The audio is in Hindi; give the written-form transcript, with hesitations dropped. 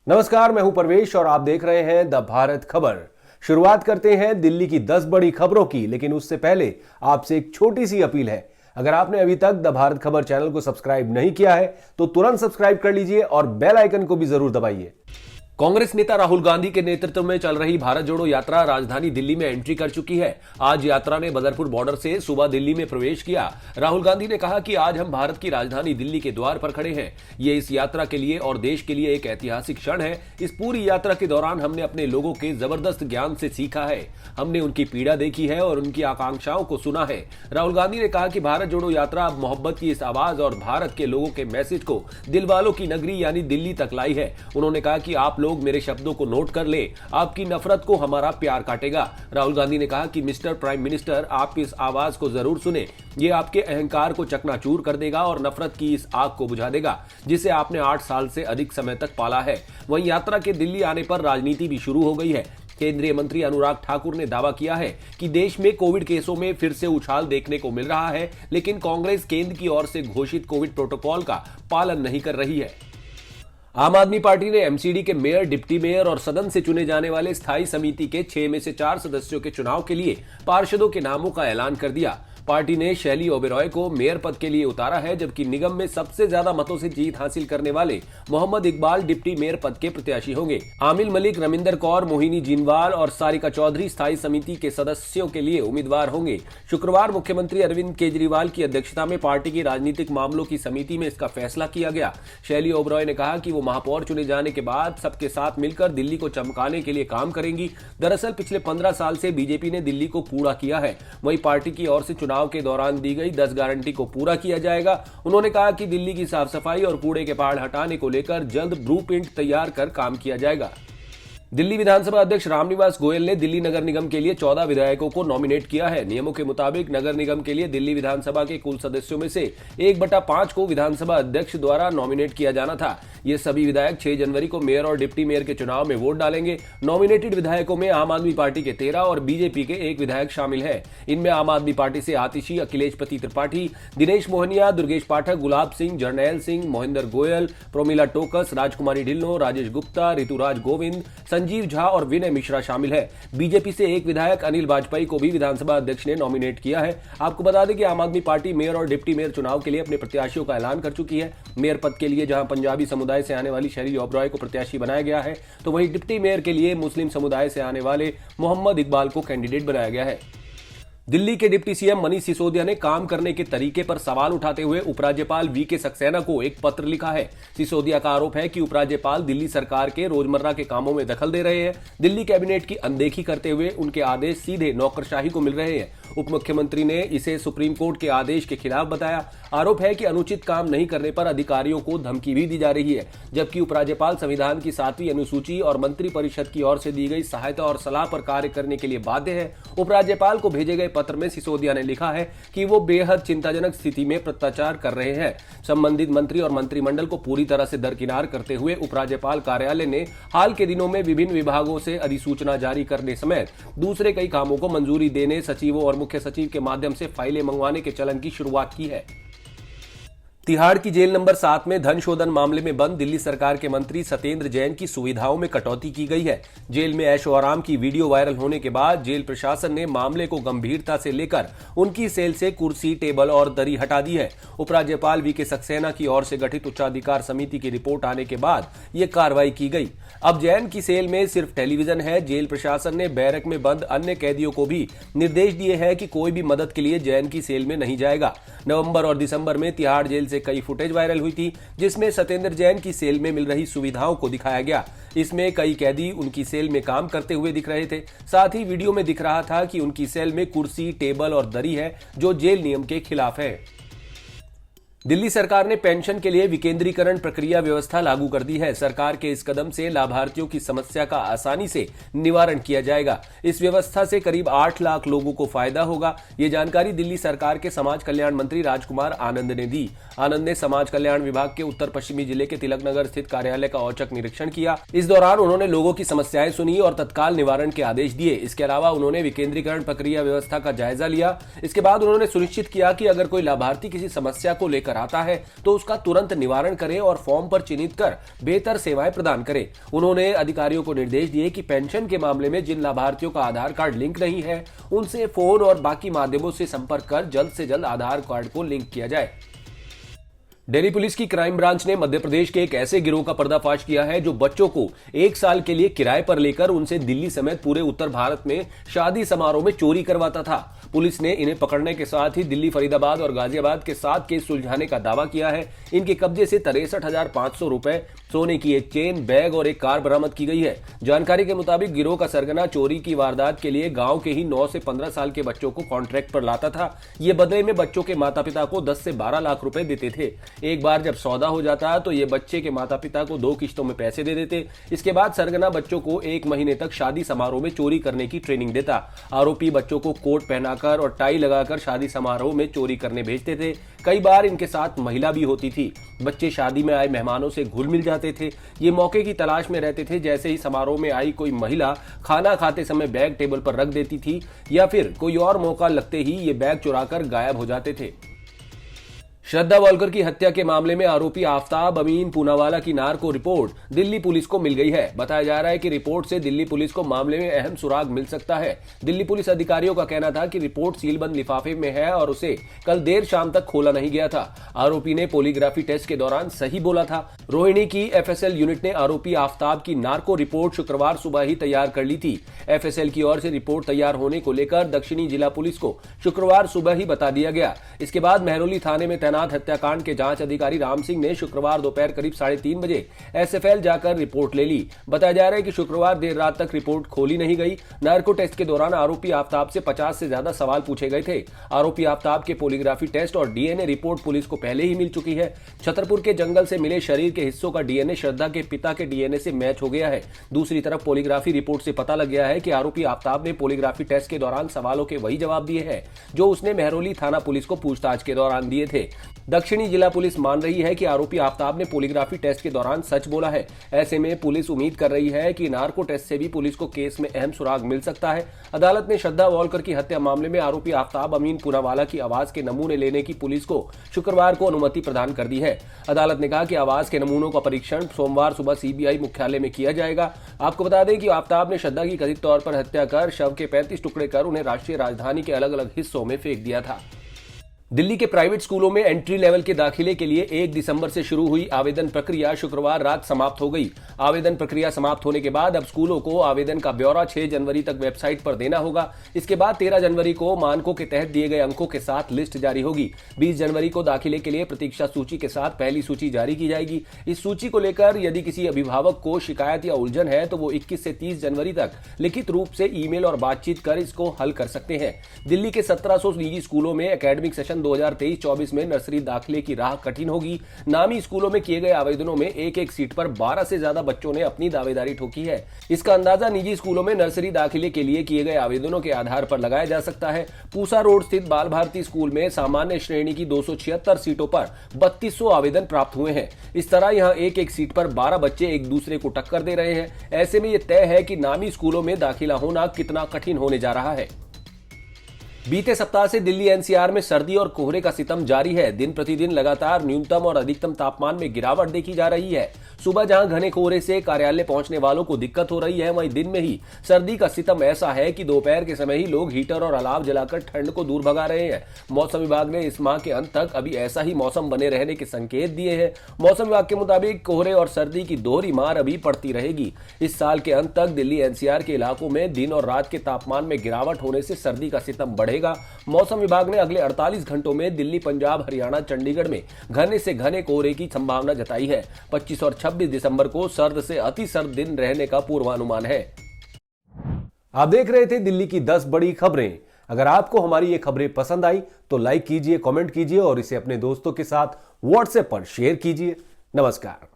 नमस्कार, मैं हूं परवेश और आप देख रहे हैं द भारत खबर। शुरुआत करते हैं दिल्ली की 10 बड़ी खबरों की, लेकिन उससे पहले आपसे एक छोटी सी अपील है। अगर आपने अभी तक द भारत खबर चैनल को सब्सक्राइब नहीं किया है तो तुरंत सब्सक्राइब कर लीजिए और बेल आइकन को भी जरूर दबाइए। कांग्रेस नेता राहुल गांधी के नेतृत्व में चल रही भारत जोड़ो यात्रा राजधानी दिल्ली में एंट्री कर चुकी है। आज यात्रा ने बदरपुर बॉर्डर से सुबह दिल्ली में प्रवेश किया। राहुल गांधी ने कहा कि आज हम भारत की राजधानी दिल्ली के द्वार पर खड़े हैं। ये इस यात्रा के लिए और देश के लिए एक ऐतिहासिक क्षण है। इस पूरी यात्रा के दौरान हमने अपने लोगों के जबरदस्त ज्ञान से सीखा है, हमने उनकी पीड़ा देखी है और उनकी आकांक्षाओं को सुना है। राहुल गांधी ने कहा कि भारत जोड़ो यात्रा अब मोहब्बत की इस आवाज और भारत के लोगों के मैसेज को दिल वालों की नगरी यानी दिल्ली तक लाई है। उन्होंने कहा कि आप लोग मेरे शब्दों को नोट कर ले, आपकी नफरत को हमारा प्यार काटेगा। राहुल गांधी ने कहा कि मिस्टर प्राइम मिनिस्टर, आप इस आवाज को जरूर सुने, ये आपके अहंकार को चकनाचूर कर देगा और नफरत की इस आग को बुझा देगा जिसे आपने 8 साल से अधिक समय तक पाला है। वहीं यात्रा के दिल्ली आने पर राजनीति भी शुरू हो गई है। केंद्रीय मंत्री अनुराग ठाकुर ने दावा किया है कि देश में कोविड केसों में फिर से उछाल देखने को मिल रहा है, लेकिन कांग्रेस केंद्र की ओर से घोषित कोविड प्रोटोकॉल का पालन नहीं कर रही है। आम आदमी पार्टी ने एमसीडी के मेयर, डिप्टी मेयर और सदन से चुने जाने वाले स्थायी समिति के 6 में से 4 सदस्यों के चुनाव के लिए पार्षदों के नामों का ऐलान कर दिया। पार्टी ने शैली ओबेरॉय को मेयर पद के लिए उतारा है, जबकि निगम में सबसे ज्यादा मतों से जीत हासिल करने वाले मोहम्मद इकबाल डिप्टी मेयर पद के प्रत्याशी होंगे। आमिल मलिक, रविंदर कौर, मोहिनी जिनवाल और सारिका चौधरी स्थायी समिति के सदस्यों के लिए उम्मीदवार होंगे। शुक्रवार मुख्यमंत्री अरविंद केजरीवाल की अध्यक्षता में पार्टी की राजनीतिक मामलों की समिति में इसका फैसला किया गया। शैली ओबेरॉय ने कहा कि वो महापौर चुने जाने के बाद सबके साथ मिलकर दिल्ली को चमकाने के लिए काम करेंगी। दरअसल पिछले 15 साल से बीजेपी ने दिल्ली को कूड़ा किया है। वहीं पार्टी की ओर से चुनाव के दौरान दी गई 10 गारंटी को पूरा किया जाएगा। उन्होंने कहा कि दिल्ली की साफ सफाई और कूड़े के पहाड़ हटाने को लेकर जल्द ब्लूप्रिंट तैयार कर काम किया जाएगा। दिल्ली विधानसभा अध्यक्ष रामनिवास गोयल ने दिल्ली नगर निगम के लिए 14 विधायकों को नॉमिनेट किया है। नियमों के मुताबिक नगर निगम के लिए दिल्ली विधानसभा के कुल सदस्यों में से 1/5 को विधानसभा अध्यक्ष द्वारा नॉमिनेट किया जाना था। ये सभी विधायक 6 जनवरी को मेयर और डिप्टी मेयर के चुनाव में वोट डालेंगे। नॉमिनेटेड विधायकों में आम आदमी पार्टी के 13 और बीजेपी के 1 विधायक शामिल है। इनमें आम आदमी पार्टी से आतिशी, अखिलेश पति त्रिपाठी, दिनेश मोहनिया, दुर्गेश पाठक, गुलाब सिंह, जरनैल सिंह, मोहिंदर गोयल, प्रोमिला टोकस, राजकुमारी ढिल्लो, राजेश गुप्ता, ऋतुराज गोविंद, संजीव झा और विनय मिश्रा शामिल है। बीजेपी से 1 विधायक अनिल वाजपेयी को भी विधानसभा अध्यक्ष ने नॉमिनेट किया है। आपको बता दें कि आम आदमी पार्टी मेयर और डिप्टी मेयर चुनाव के लिए अपने प्रत्याशियों का ऐलान कर चुकी है। मेयर पद के लिए जहां पंजाबी समुदाय से आने वाली शैली ओबेरॉय को प्रत्याशी बनाया गया है, तो वहीं डिप्टी मेयर के लिए मुस्लिम समुदाय से आने वाले मोहम्मद इकबाल को कैंडिडेट बनाया गया है। दिल्ली के डिप्टी सीएम मनीष सिसोदिया ने काम करने के तरीके पर सवाल उठाते हुए उपराज्यपाल वीके सक्सेना को एक पत्र लिखा है। सिसोदिया का आरोप है कि उपराज्यपाल दिल्ली सरकार के रोजमर्रा के कामों में दखल दे रहे हैं। दिल्ली कैबिनेट की अनदेखी करते हुए उनके आदेश सीधे नौकरशाही को मिल रहे हैं। उप मुख्यमंत्री ने इसे सुप्रीम कोर्ट के आदेश के खिलाफ बताया। आरोप है कि अनुचित काम नहीं करने पर अधिकारियों को धमकी भी दी जा रही है, जबकि उपराज्यपाल संविधान की 7वीं अनुसूची और मंत्री परिषद की ओर से दी गई सहायता और सलाह पर कार्य करने के लिए बाध्य है। उपराज्यपाल को भेजे गए पत्र में सिसोदिया ने लिखा है कि वो बेहद चिंताजनक स्थिति में भ्रष्टाचार कर रहे हैं। संबंधित मंत्री और मंत्रिमंडल को पूरी तरह से दरकिनार करते हुए उपराज्यपाल कार्यालय ने हाल के दिनों में विभिन्न विभागों से अधिसूचना जारी करने समेत दूसरे कई कामों को मंजूरी देने, सचिवों और मुख्य सचिव के माध्यम से फाइलें मंगवाने के चलन की शुरुआत की है। तिहाड़ की जेल नंबर 7 में धन शोधन मामले में बंद दिल्ली सरकार के मंत्री सत्येंद्र जैन की सुविधाओं में कटौती की गई है। जेल में ऐशो आराम की वीडियो वायरल होने के बाद जेल प्रशासन ने मामले को गंभीरता से लेकर उनकी सेल से कुर्सी, टेबल और दरी हटा दी है। उपराज्यपाल वीके सक्सेना की ओर से गठित उच्चाधिकार समिति की रिपोर्ट आने के बाद यह कार्रवाई की गई। अब जैन की सेल में सिर्फ टेलीविजन है। जेल प्रशासन ने बैरक में बंद अन्य कैदियों को भी निर्देश दिए हैं कि कोई भी मदद के लिए जैन की सेल में नहीं जाएगा। नवंबर और दिसंबर में तिहाड़ जेल से कई फुटेज वायरल हुई थी, जिसमें सत्येंद्र जैन की सेल में मिल रही सुविधाओं को दिखाया गया। इसमें कई कैदी उनकी सेल में काम करते हुए दिख रहे थे। साथ ही वीडियो में दिख रहा था कि उनकी सेल में कुर्सी, टेबल और दरी है, जो जेल नियम के खिलाफ है। दिल्ली सरकार ने पेंशन के लिए विकेंद्रीकरण प्रक्रिया व्यवस्था लागू कर दी है। सरकार के इस कदम से लाभार्थियों की समस्या का आसानी से निवारण किया जाएगा। इस व्यवस्था से करीब 8 लाख लोगों को फायदा होगा। ये जानकारी दिल्ली सरकार के समाज कल्याण मंत्री राजकुमार आनंद ने दी। आनंद ने समाज कल्याण विभाग के उत्तर पश्चिमी जिले के तिलक नगर स्थित कार्यालय का औचक निरीक्षण किया। इस दौरान उन्होंने लोगों की समस्याएं सुनी और तत्काल निवारण के आदेश दिए। इसके अलावा उन्होंने विकेंद्रीकरण प्रक्रिया व्यवस्था का जायजा लिया। इसके बाद उन्होंने सुनिश्चित किया कि अगर कोई लाभार्थी किसी समस्या को लेकर लेकर आता है तो उसका तुरंत निवारण करें और फॉर्म पर चिन्हित कर बेहतर सेवाएं प्रदान करें। उन्होंने अधिकारियों को निर्देश दिए कि पेंशन के मामले में जिन लाभार्थियों का आधार कार्ड लिंक नहीं है उनसे फोन और बाकी माध्यमों से संपर्क कर जल्द से जल्द आधार कार्ड को लिंक किया जाए। दिल्ली पुलिस की क्राइम ब्रांच ने मध्य प्रदेश के एक ऐसे गिरोह का पर्दाफाश किया है जो बच्चों को 1 साल के लिए किराए पर लेकर उनसे दिल्ली समेत पूरे उत्तर भारत में शादी समारोह में चोरी करवाता था। पुलिस ने इन्हें पकड़ने के साथ ही दिल्ली, फरीदाबाद और गाजियाबाद के 7 केस सुलझाने का दावा किया है। इनके कब्जे से 63,500 रुपए, सोने की एक चेन, बैग और एक कार बरामद की गई है। जानकारी के मुताबिक गिरोह का सरगना चोरी की वारदात के लिए गांव के ही 9 से 15 साल के बच्चों को कॉन्ट्रैक्ट पर लाता था। ये बदले में बच्चों के माता पिता को 10 से 12 लाख रुपए देते थे। एक बार जब सौदा हो जाता तो ये बच्चे के माता पिता को 2 किश्तों में पैसे दे देते। इसके बाद सरगना बच्चों को 1 महीने तक शादी समारोह में चोरी करने की ट्रेनिंग देता। आरोपी बच्चों को कोट पहनाकर और टाई लगाकर शादी समारोह में चोरी करने भेजते थे। कई बार इनके साथ महिला भी होती थी। बच्चे शादी में आए मेहमानों से घुल मिल जाते थे। ये मौके की तलाश में रहते थे। जैसे ही समारोह में आई कोई महिला खाना खाते समय बैग टेबल पर रख देती थी या फिर कोई और मौका लगते ही ये बैग चुराकर गायब हो जाते थे। श्रद्धा वॉल्कर की हत्या के मामले में आरोपी आफताब अमीन पूनावाला की नार्को रिपोर्ट दिल्ली पुलिस को मिल गई है। बताया जा रहा है कि रिपोर्ट से दिल्ली पुलिस को मामले में अहम सुराग मिल सकता है। दिल्ली पुलिस अधिकारियों का कहना था कि रिपोर्ट सीलबंद लिफाफे में है और उसे कल देर शाम तक खोला नहीं गया था। आरोपी ने पॉलीग्राफी टेस्ट के दौरान सही बोला था। रोहिणी की एफएसएल यूनिट ने आरोपी आफताब की नार्को रिपोर्ट शुक्रवार सुबह ही तैयार कर ली थी। एफएसएल की ओर से रिपोर्ट तैयार होने को लेकर दक्षिणी जिला पुलिस को शुक्रवार सुबह ही बता दिया गया। इसके बाद मेहरौली थाने में तैनात हत्याकांड के जांच अधिकारी राम सिंह ने शुक्रवार दोपहर करीब 3:30 बजे एसएफएल जाकर रिपोर्ट ले ली। बताया जा रहा है कि शुक्रवार देर रात तक रिपोर्ट खोली नहीं गई। नार्को टेस्ट के दौरान आरोपी आफताब से 50 से ज्यादा सवाल पूछे गए थे। आरोपी आफताब के पॉलीग्राफी टेस्ट और डीएनए रिपोर्ट पुलिस को पहले ही मिल चुकी है। छतरपुर के जंगल से मिले शरीर के हिस्सों का डीएनए श्रद्धा के पिता के डीएनए से मैच हो गया है। दूसरी तरफ पॉलीग्राफी रिपोर्ट से पता लग गया है कि आरोपी आफताब ने पॉलीग्राफी टेस्ट के दौरान सवालों के वही जवाब दिए हैं जो उसने मेहरौली थाना पुलिस को पूछताछ के दौरान दिए थे। दक्षिणी जिला पुलिस मान रही है कि आरोपी आफताब ने पॉलीग्राफी टेस्ट के दौरान सच बोला है। ऐसे में पुलिस उम्मीद कर रही है कि नार्को टेस्ट से भी पुलिस को केस में अहम सुराग मिल सकता है। अदालत ने श्रद्धा वॉल्कर की हत्या मामले में आरोपी आफताब अमीन पूनावाला की आवाज के नमूने लेने की पुलिस को शुक्रवार को अनुमति प्रदान कर दी है। अदालत ने कहा कि आवाज के नमूनों का परीक्षण सोमवार सुबह सीबीआई मुख्यालय में किया जाएगा। आपको बता दें कि आफताब ने श्रद्धा की कथित तौर पर हत्या कर शव के 35 टुकड़े कर उन्हें राष्ट्रीय राजधानी के अलग अलग हिस्सों में फेंक दिया था। दिल्ली के प्राइवेट स्कूलों में एंट्री लेवल के दाखिले के लिए 1 दिसंबर से शुरू हुई आवेदन प्रक्रिया शुक्रवार रात समाप्त हो गई। आवेदन प्रक्रिया समाप्त होने के बाद अब स्कूलों को आवेदन का ब्यौरा 6 जनवरी तक वेबसाइट पर देना होगा। इसके बाद 13 जनवरी को मानकों के तहत दिए गए अंकों के साथ लिस्ट जारी होगी। 20 जनवरी को दाखिले के लिए प्रतीक्षा सूची के साथ पहली सूची जारी की जाएगी। इस सूची को लेकर यदि किसी अभिभावक को शिकायत या उलझन है तो वो 21 से 30 जनवरी तक लिखित रूप से ईमेल और बातचीत कर इसको हल कर सकते हैं। दिल्ली के 1700 निजी स्कूलों में एकेडमिक सेशन 2023-24 में नर्सरी दाखिले की राह कठिन होगी। नामी स्कूलों में किए गए आवेदनों में एक सीट पर 12 से ज्यादा बच्चों ने अपनी दावेदारी ठोकी है। इसका अंदाजा निजी स्कूलों में नर्सरी दाखिले के लिए किए गए आवेदनों के आधार पर लगाया जा सकता है। पूसा रोड स्थित बाल भारती स्कूल में सामान्य श्रेणी की 276 सीटों पर 3200 आवेदन प्राप्त हुए हैं। इस तरह यहां एक सीट पर 12 बच्चे एक दूसरे को टक्कर दे रहे हैं। ऐसे में यह तय है कि नामी स्कूलों में दाखिला होना कितना कठिन होने जा रहा है। बीते सप्ताह से दिल्ली एनसीआर में सर्दी और कोहरे का सितम जारी है। दिन प्रतिदिन लगातार न्यूनतम और अधिकतम तापमान में गिरावट देखी जा रही है। सुबह जहां घने कोहरे से कार्यालय पहुंचने वालों को दिक्कत हो रही है, वहीं दिन में ही सर्दी का सितम ऐसा है कि दोपहर के समय ही लोग हीटर और अलाव जलाकर ठंड को दूर भगा रहे हैं। मौसम विभाग ने इस माह के अंत तक अभी ऐसा ही मौसम बने रहने के संकेत दिए हैं। मौसम विभाग के मुताबिक कोहरे और सर्दी की दोहरी मार अभी पड़ती रहेगी। इस साल के अंत तक दिल्ली एनसीआर के इलाकों में दिन और रात के तापमान में गिरावट होने से सर्दी का सितम बढ़ेगा। मौसम विभाग ने अगले 48 घंटों में दिल्ली, पंजाब, हरियाणा, चंडीगढ़ में घने से घने कोहरे की संभावना जताई है। 25 और 26 दिसंबर को सर्द से अति सर्द दिन रहने का पूर्वानुमान है। आप देख रहे थे दिल्ली की 10 बड़ी खबरें। अगर आपको हमारी ये खबरें पसंद आई तो लाइक कीजिए, कमेंट कीजिए और इसे अपने दोस्तों के साथ व्हाट्सएप पर शेयर कीजिए। नमस्कार।